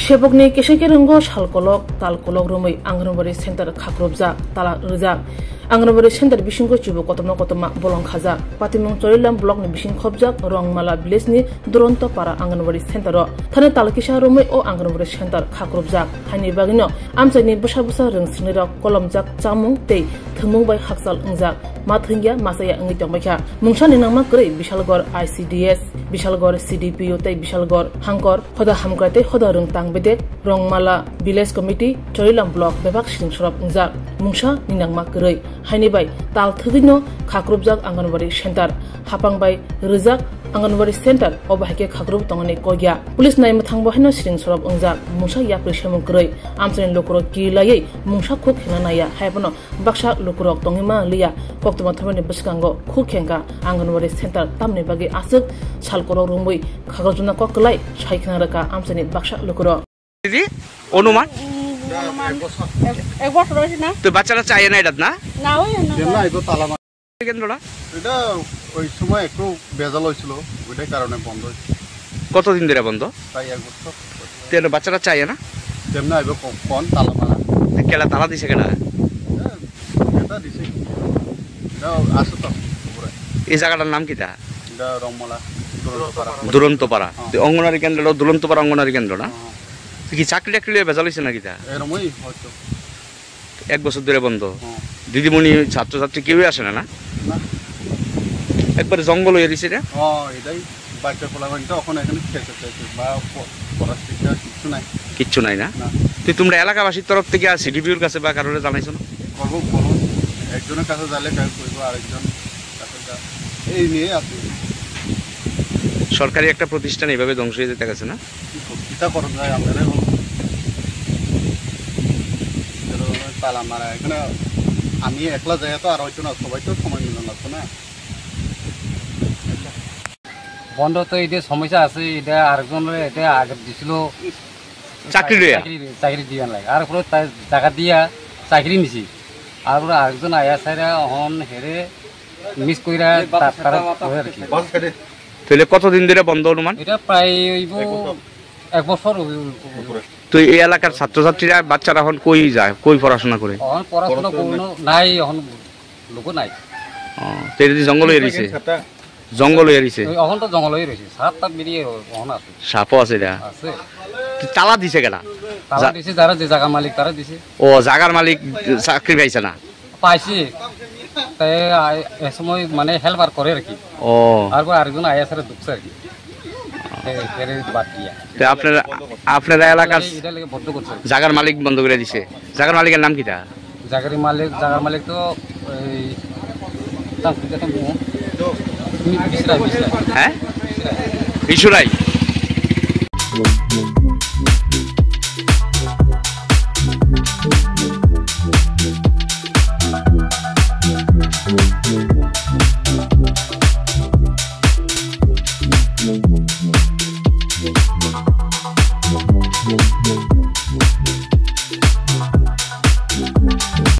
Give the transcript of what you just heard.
Shebokni Keshekerengo Shalkolok, Talkolok Rumai, Anganwari Center Kakrobza, Tala Rizak, Anganwari Center Bishingo Chibu Kotono Kotoma, Bolong Kazak, Patimong Torilam Block Bishin Kobjak, Rongmala Blesni, Duronto Para Anganwari Center, Tane Talakisha Rumai o Anganwari Center Kakrobzak, Hani Bagino, Amsani Bushabusa Ring Snira, Kolomjak, Zamung, Day, Tumung by Haksal Unzak, Matringa, Masaya Ungitomaka, Munshaninama Grey, Bishalgor ICDS, Bishalgor CDPO, Bishalgor, Hankor, Hoda Hamgrate, Hoda Rung Tang Bedek, Rongmala Village Committee, Torilam Block, Bebak Shing Shurab Unzak, Munsha Ninangma Grey, Hani by Tal Thugino, Kakrobzak Anganwari Center, Hapang by Rizak, Anganwari Center, Obahake Kakrub Tongane Koya, Police Name Tangbohino Shing Shurab Unzak, Munsha Yaprishamon Grey, Amsen Lokuro Kilaye, Munsha Cook Hinanaya, Habono, Baksha Lokuro Tongima Lia, Koktomatamani Buskango, Kukenga, Anganwari Center, Tamni Bagi Asuk, Shalkoro Rumui, Kagazuna Kokalai, Shaikanaka, Amsen Baksha Lokuro. অনুমান এক বছর হইছে না তো বাচ্চারা চাই না এটা না না ওই না এটা তালা মারা কেন্দ্রটা এটা ওই সময় একটু বেজাল হইছিল ওইটার কারণে বন্ধ হইছে কতদিন ধরে বন্ধ তাই এক বছর তেল বাচ্চারা চাই না তেমনি আইবো কোন তালা মারা কেলা তালা দিছে কেনা এটা দিছে এটা আসো তো এই জায়গাটার নাম কিটা এটা রংমালা দুরন্তপাড়া অঙ্গনারী কেন্দ্র দুরন্তপাড়া অঙ্গনারী কেন্দ্র না কি চাকরি টাকরি বেজাল হয়েছে নাকি তা এরকমই হয়তো এক বছর ধরে বন্ধ দিদিমণি ছাত্রছাত্রী কেউই আসে না না একবারে জঙ্গল হয়ে গেছে রে এটাই বাচ্চা পোলাপানটা ওখানে এখানে খেতে চাইছে বা পড়াশোনা কিচ্ছু নাই না তুই তোমরা এলাকাবাসীর তরফ থেকে আর সিডিপিওর কাছে বা কারোর জানাইছো না করবো বলো একজনের কাছে যাইলে কাজ করবো আরেকজন কাছে এই নিয়ে আছে সরকারি একটা প্রতিষ্ঠান এইভাবে ধ্বংস হয়ে যেতে গেছে না এটা করা যায় আমাদের তালা মারা এখানে আমি একলা যাই তো আর হয়তো না সবাই তো সময় মিলন লাগতো না বন্ধ তো এটা সমস্যা আছে এটা আরেকজনের এটা আগে দিছিল চাকরি দিয়ান লাগে আর পুরো টাকা দিয়া চাকরি নিছি আর পুরো আরেকজন আয়া সাইরা হন হেরে মিস কইরা তারা আর কি তাহলে কতদিন ধরে বন্ধ অনুমান এটা প্রায় এক বছর তো এই এলাকার ছাত্রছাত্রীরা বাচ্চারা এখন কই যায় কই পড়াশোনা করে এখন পড়াশোনা কোনো নাই এখন লোক নাই তো এই জঙ্গল হয়ে রইছে জঙ্গল হয়ে রইছে এখন তো জঙ্গল হয়ে রইছে সাপ তাপ বেরিয়ে এখন আছে সাপও আছে এটা আছে তালা দিছে কেডা তালা দিছে যারা যে জায়গা মালিক তারা দিছে ও জায়গার মালিক চাকরি পাইছে না পাইছে তাই এই সময় মানে হেল্পার করে আর কি ও আর আরেকজন আয়াসারে ঢুকছে আর কি আপনারা এলাকার জায়গার মালিক বন্ধ করে দিছে জায়গার মালিকের নাম কিটা জায়গার মালিক তো হ্যাঁ বিশুরাই